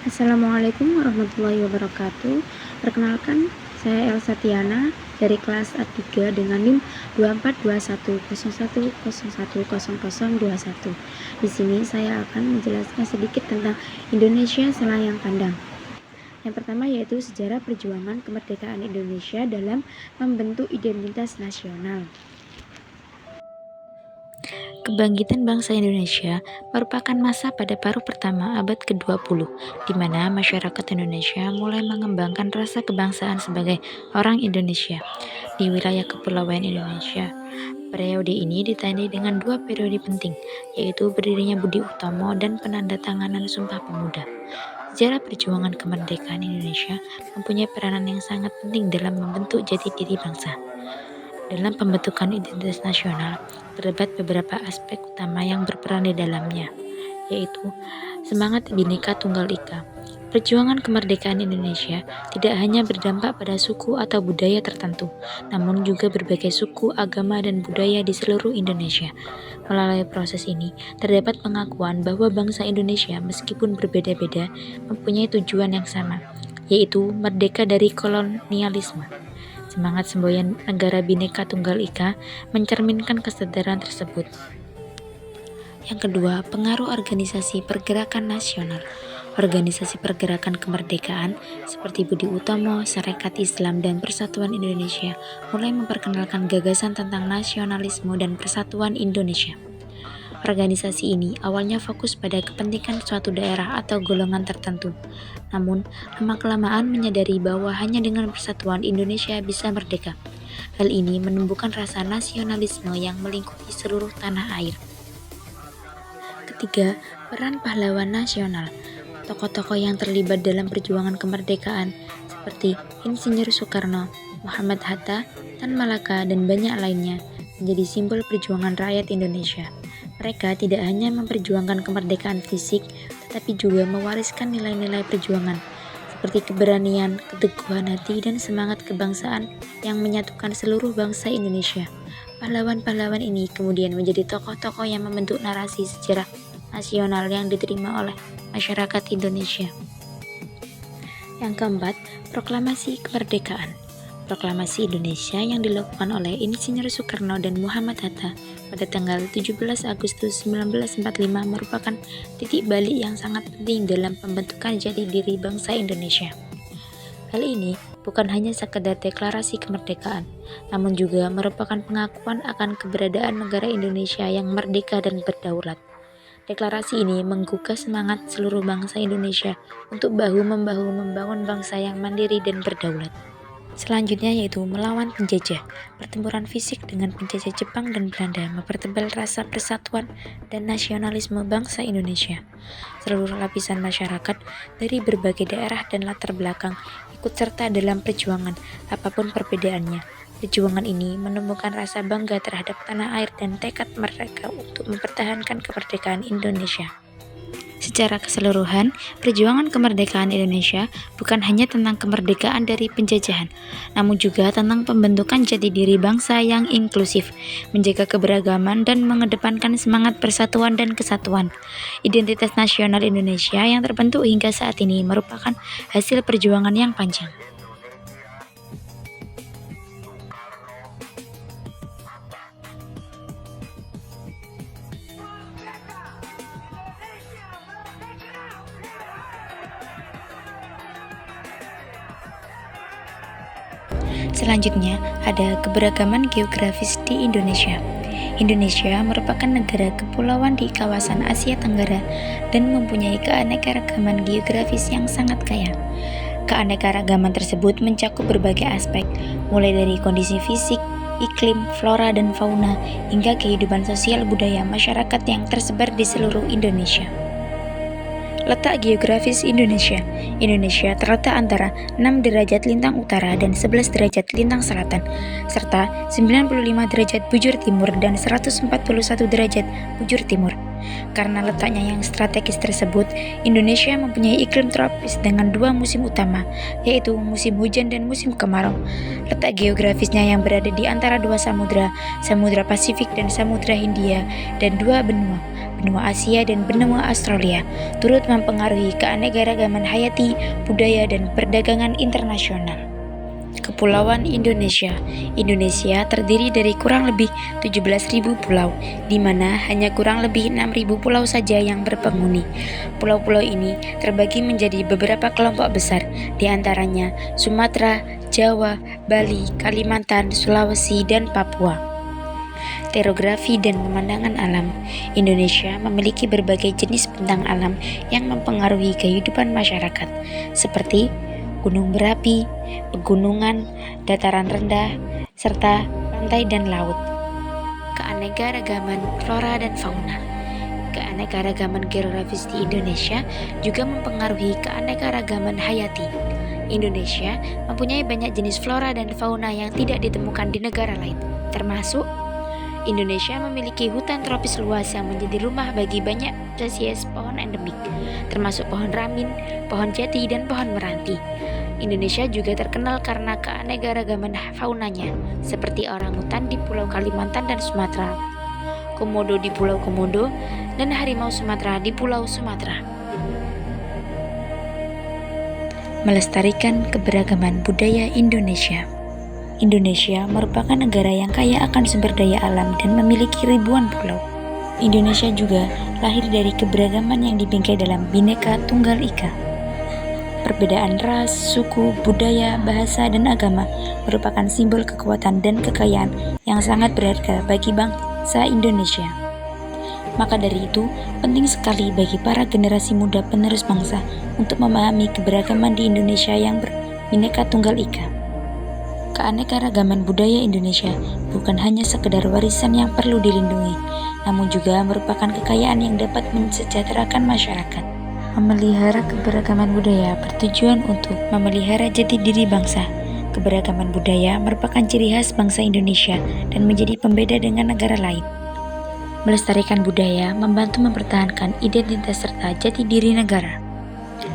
Assalamualaikum warahmatullahi wabarakatuh. Perkenalkan, saya Elsa Tiana dari kelas A3 dengan NIM 242101010021. Di sini saya akan menjelaskan sedikit tentang Indonesia Selayang Pandang. Yang pertama yaitu sejarah perjuangan kemerdekaan Indonesia dalam membentuk identitas nasional. Kebangkitan bangsa Indonesia merupakan masa pada paruh pertama abad ke-20, di mana masyarakat Indonesia mulai mengembangkan rasa kebangsaan sebagai orang Indonesia di wilayah kepulauan Indonesia. Periode ini ditandai dengan dua periode penting, yaitu berdirinya Budi Utomo dan penandatanganan Sumpah Pemuda. Sejarah perjuangan kemerdekaan Indonesia mempunyai peranan yang sangat penting dalam membentuk jati diri bangsa. Dalam pembentukan identitas nasional, terdapat beberapa aspek utama yang berperan di dalamnya, yaitu semangat Bhinneka Tunggal Ika. Perjuangan kemerdekaan Indonesia tidak hanya berdampak pada suku atau budaya tertentu, namun juga berbagai suku, agama, dan budaya di seluruh Indonesia. Melalui proses ini, terdapat pengakuan bahwa bangsa Indonesia meskipun berbeda-beda mempunyai tujuan yang sama, yaitu merdeka dari kolonialisme. Semangat semboyan negara Bhinneka Tunggal Ika mencerminkan kesadaran tersebut. Yang kedua, pengaruh organisasi pergerakan nasional. Organisasi pergerakan kemerdekaan seperti Budi Utomo, Sarekat Islam, dan Persatuan Indonesia mulai memperkenalkan gagasan tentang nasionalisme dan persatuan Indonesia. Organisasi ini awalnya fokus pada kepentingan suatu daerah atau golongan tertentu. Namun, lama-kelamaan menyadari bahwa hanya dengan persatuan Indonesia bisa merdeka. Hal ini menumbuhkan rasa nasionalisme yang melingkupi seluruh tanah air. Ketiga, peran pahlawan nasional. Tokoh-tokoh yang terlibat dalam perjuangan kemerdekaan seperti Insinyur Soekarno, Muhammad Hatta, Tan Malaka, dan banyak lainnya menjadi simbol perjuangan rakyat Indonesia. Mereka tidak hanya memperjuangkan kemerdekaan fisik, tetapi juga mewariskan nilai-nilai perjuangan, seperti keberanian, keteguhan hati, dan semangat kebangsaan yang menyatukan seluruh bangsa Indonesia. Pahlawan-pahlawan ini kemudian menjadi tokoh-tokoh yang membentuk narasi sejarah nasional yang diterima oleh masyarakat Indonesia. Yang keempat, proklamasi kemerdekaan. Proklamasi Indonesia yang dilakukan oleh Insinyur Soekarno dan Muhammad Hatta pada tanggal 17 Agustus 1945 merupakan titik balik yang sangat penting dalam pembentukan jati diri bangsa Indonesia. Hal ini bukan hanya sekedar deklarasi kemerdekaan, namun juga merupakan pengakuan akan keberadaan negara Indonesia yang merdeka dan berdaulat. Deklarasi ini menggugah semangat seluruh bangsa Indonesia untuk bahu-membahu membangun bangsa yang mandiri dan berdaulat. Selanjutnya yaitu melawan penjajah. Pertempuran fisik dengan penjajah Jepang dan Belanda mempertebal rasa persatuan dan nasionalisme bangsa Indonesia. Seluruh lapisan masyarakat dari berbagai daerah dan latar belakang ikut serta dalam perjuangan, apapun perbedaannya. Perjuangan ini menumbuhkan rasa bangga terhadap tanah air dan tekad mereka untuk mempertahankan kemerdekaan Indonesia. Secara keseluruhan, perjuangan kemerdekaan Indonesia bukan hanya tentang kemerdekaan dari penjajahan, namun juga tentang pembentukan jati diri bangsa yang inklusif, menjaga keberagaman dan mengedepankan semangat persatuan dan kesatuan. Identitas nasional Indonesia yang terbentuk hingga saat ini merupakan hasil perjuangan yang panjang. Selanjutnya, ada keberagaman geografis di Indonesia. Indonesia merupakan negara kepulauan di kawasan Asia Tenggara dan mempunyai keanekaragaman geografis yang sangat kaya. Keanekaragaman tersebut mencakup berbagai aspek, mulai dari kondisi fisik, iklim, flora dan fauna, hingga kehidupan sosial budaya masyarakat yang tersebar di seluruh Indonesia. Letak geografis Indonesia. Indonesia terletak antara 6 derajat lintang utara dan 11 derajat lintang selatan, serta 95 derajat bujur timur dan 141 derajat bujur timur. Karena letaknya yang strategis tersebut, Indonesia mempunyai iklim tropis dengan dua musim utama, yaitu musim hujan dan musim kemarau. Letak geografisnya yang berada di antara dua samudra, Samudra Pasifik dan Samudra Hindia, dan dua benua, benua Asia dan benua Australia, turut mempengaruhi keanekaragaman hayati, budaya, dan perdagangan internasional. Kepulauan Indonesia. Indonesia terdiri dari kurang lebih 17.000 pulau, di mana hanya kurang lebih 6.000 pulau saja yang berpenghuni. Pulau-pulau ini terbagi menjadi beberapa kelompok besar, di antaranya Sumatera, Jawa, Bali, Kalimantan, Sulawesi, dan Papua. Terografi dan pemandangan alam. Indonesia memiliki berbagai jenis bentang alam yang mempengaruhi kehidupan masyarakat, seperti gunung berapi, pegunungan, dataran rendah, serta pantai dan laut. Keanekaragaman flora dan fauna. Keanekaragaman geografis di Indonesia juga mempengaruhi keanekaragaman hayati. Indonesia mempunyai banyak jenis flora dan fauna yang tidak ditemukan di negara lain, termasuk Indonesia memiliki hutan tropis luas yang menjadi rumah bagi banyak spesies pohon endemik, termasuk pohon ramin, pohon jati, dan pohon meranti. Indonesia juga terkenal karena keanekaragaman faunanya, seperti orangutan di Pulau Kalimantan dan Sumatera, komodo di Pulau Komodo, dan harimau Sumatera di Pulau Sumatera. Melestarikan keberagaman budaya Indonesia. Indonesia merupakan negara yang kaya akan sumber daya alam dan memiliki ribuan pulau. Indonesia juga lahir dari keberagaman yang dibingkai dalam Bhinneka Tunggal Ika. Perbedaan ras, suku, budaya, bahasa, dan agama merupakan simbol kekuatan dan kekayaan yang sangat berharga bagi bangsa Indonesia. Maka dari itu, penting sekali bagi para generasi muda penerus bangsa untuk memahami keberagaman di Indonesia yang berbhinneka tunggal ika. Keanekaragaman budaya Indonesia bukan hanya sekedar warisan yang perlu dilindungi, namun juga merupakan kekayaan yang dapat mensejahterakan masyarakat. Memelihara keberagaman budaya bertujuan untuk memelihara jati diri bangsa. Keberagaman budaya merupakan ciri khas bangsa Indonesia dan menjadi pembeda dengan negara lain. Melestarikan budaya membantu mempertahankan identitas serta jati diri negara.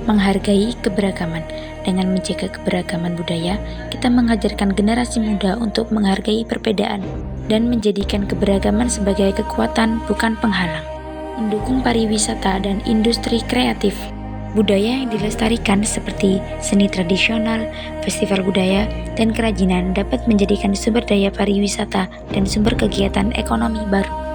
Menghargai keberagaman. Dengan menjaga keberagaman budaya, kita mengajarkan generasi muda untuk menghargai perbedaan dan menjadikan keberagaman sebagai kekuatan, bukan penghalang. Mendukung pariwisata dan industri kreatif. Budaya yang dilestarikan seperti seni tradisional, festival budaya, dan kerajinan dapat menjadikan sumber daya pariwisata dan sumber kegiatan ekonomi baru.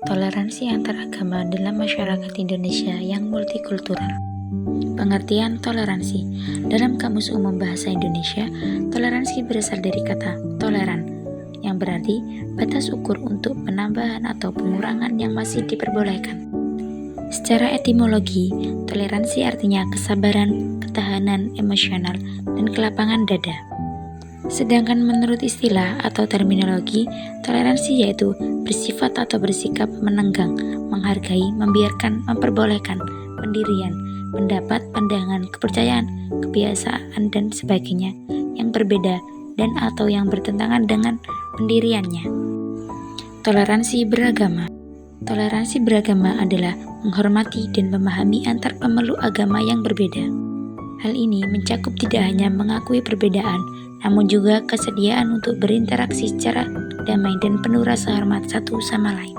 Toleransi antaragama dalam masyarakat Indonesia yang multikultural. Pengertian toleransi. Dalam Kamus Umum Bahasa Indonesia, toleransi berasal dari kata toleran, yang berarti batas ukur untuk penambahan atau pengurangan yang masih diperbolehkan. Secara etimologi, toleransi artinya kesabaran, ketahanan emosional, dan kelapangan dada. Sedangkan menurut istilah atau terminologi, toleransi yaitu bersifat atau bersikap menenggang, menghargai, membiarkan, memperbolehkan, pendirian, pendapat, pandangan, kepercayaan, kebiasaan, dan sebagainya yang berbeda dan atau yang bertentangan dengan pendiriannya. Toleransi beragama. Toleransi beragama adalah menghormati dan memahami antar pemeluk agama yang berbeda. Hal ini mencakup tidak hanya mengakui perbedaan, namun juga kesediaan untuk berinteraksi secara damai dan penuh rasa hormat satu sama lain.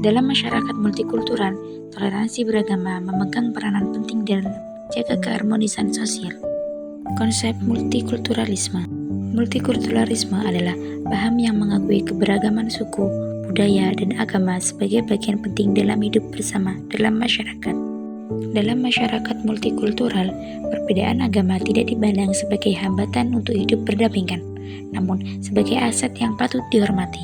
Dalam masyarakat multikultural, toleransi beragama memegang peranan penting dalam menjaga keharmonisan sosial. Konsep multikulturalisme. Multikulturalisme adalah paham yang mengakui keberagaman suku, budaya, dan agama sebagai bagian penting dalam hidup bersama dalam masyarakat. Dalam masyarakat multikultural, perbedaan agama tidak dipandang sebagai hambatan untuk hidup berdampingan, namun sebagai aset yang patut dihormati.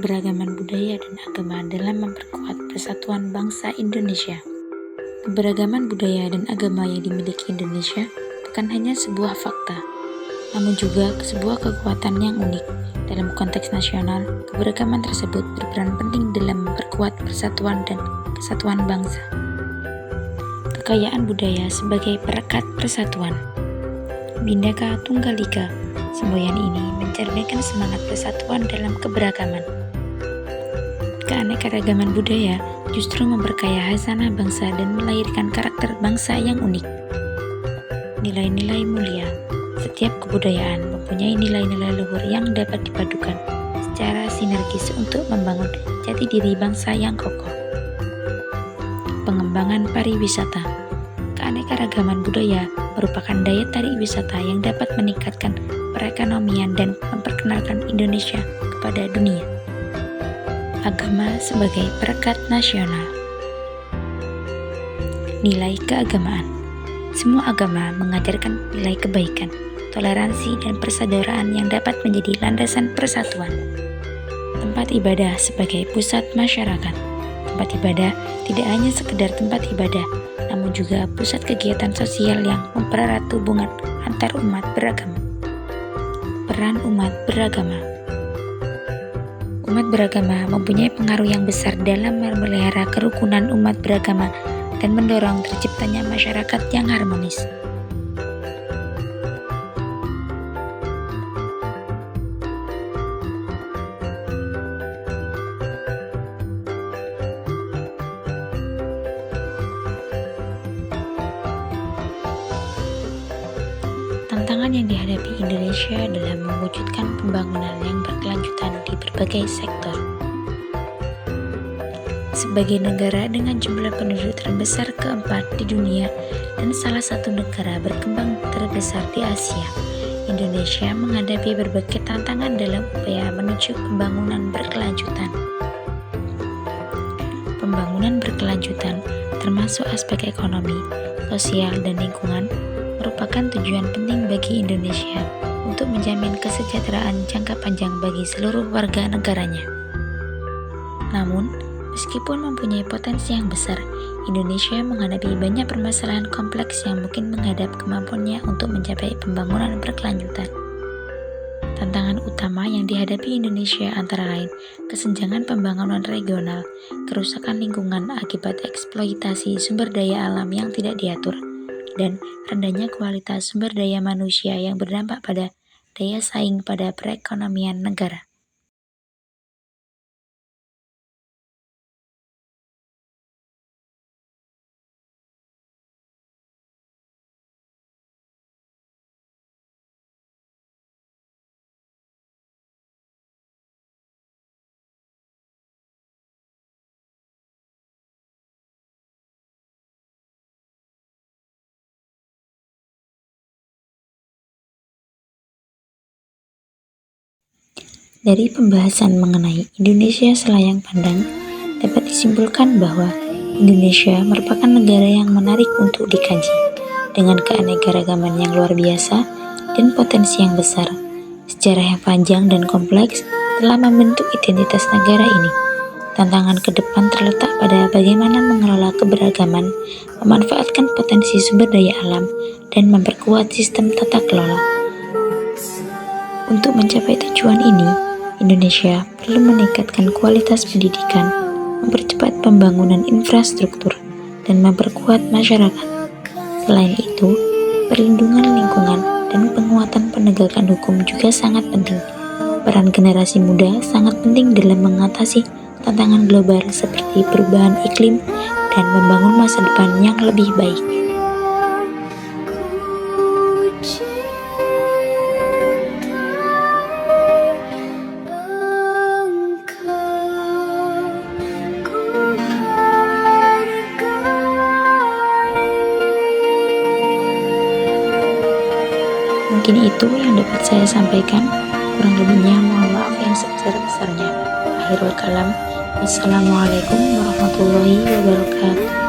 keberagaman budaya dan agama dalam memperkuat persatuan bangsa Indonesia. Keberagaman budaya dan agama yang dimiliki Indonesia bukan hanya sebuah fakta, namun juga sebuah kekuatan yang unik. Dalam konteks nasional, keberagaman tersebut berperan penting dalam memperkuat persatuan dan kesatuan bangsa. Kekayaan budaya sebagai perekat persatuan. Bhinneka Tunggal Ika, semboyan ini mencerminkan semangat persatuan dalam keberagaman. Keanekaragaman budaya justru memperkaya khasanah bangsa dan melahirkan karakter bangsa yang unik. Nilai-nilai mulia. Setiap kebudayaan mempunyai nilai-nilai luhur yang dapat dipadukan secara sinergis untuk membangun jati diri bangsa yang kokoh. Pengembangan pariwisata. Keanekaragaman budaya merupakan daya tarik wisata yang dapat meningkatkan perekonomian dan memperkenalkan Indonesia kepada dunia. Agama sebagai perekat nasional. Nilai keagamaan. Semua agama mengajarkan nilai kebaikan, toleransi, dan persaudaraan yang dapat menjadi landasan persatuan. Tempat ibadah sebagai pusat masyarakat. Tempat ibadah tidak hanya sekedar tempat ibadah, namun juga pusat kegiatan sosial yang mempererat hubungan antar umat beragama. Peran umat beragama. Umat beragama mempunyai pengaruh yang besar dalam memelihara kerukunan umat beragama dan mendorong terciptanya masyarakat yang harmonis. Tantangan yang dihadapi Indonesia dalam mewujudkan pembangunan yang berkelanjutan di berbagai sektor. Sebagai negara dengan jumlah penduduk terbesar keempat di dunia dan salah satu negara berkembang terbesar di Asia, Indonesia menghadapi berbagai tantangan dalam upaya menuju pembangunan berkelanjutan. Pembangunan berkelanjutan, termasuk aspek ekonomi, sosial, dan lingkungan, merupakan tujuan penting bagi Indonesia untuk menjamin kesejahteraan jangka panjang bagi seluruh warga negaranya. Namun, meskipun mempunyai potensi yang besar, Indonesia menghadapi banyak permasalahan kompleks yang mungkin menghadap kemampuannya untuk mencapai pembangunan berkelanjutan. Tantangan utama yang dihadapi Indonesia antara lain kesenjangan pembangunan regional, kerusakan lingkungan akibat eksploitasi sumber daya alam yang tidak diatur, dan rendahnya kualitas sumber daya manusia yang berdampak pada daya saing pada perekonomian negara. Dari pembahasan mengenai Indonesia selayang pandang, dapat disimpulkan bahwa Indonesia merupakan negara yang menarik untuk dikaji, dengan keanekaragaman yang luar biasa dan potensi yang besar. Sejarah yang panjang dan kompleks telah membentuk identitas negara ini. Tantangan ke depan terletak pada bagaimana mengelola keberagaman, memanfaatkan potensi sumber daya alam, dan memperkuat sistem tata kelola. Untuk mencapai tujuan ini, Indonesia perlu meningkatkan kualitas pendidikan, mempercepat pembangunan infrastruktur, dan memperkuat masyarakat. Selain itu, perlindungan lingkungan dan penguatan penegakan hukum juga sangat penting. Peran generasi muda sangat penting dalam mengatasi tantangan global seperti perubahan iklim dan membangun masa depan yang lebih baik. Mungkin itu yang dapat saya sampaikan. Kurang lebihnya mohon maaf yang sebesar-besarnya. Akhirul kalam. Wassalamualaikum warahmatullahi wabarakatuh.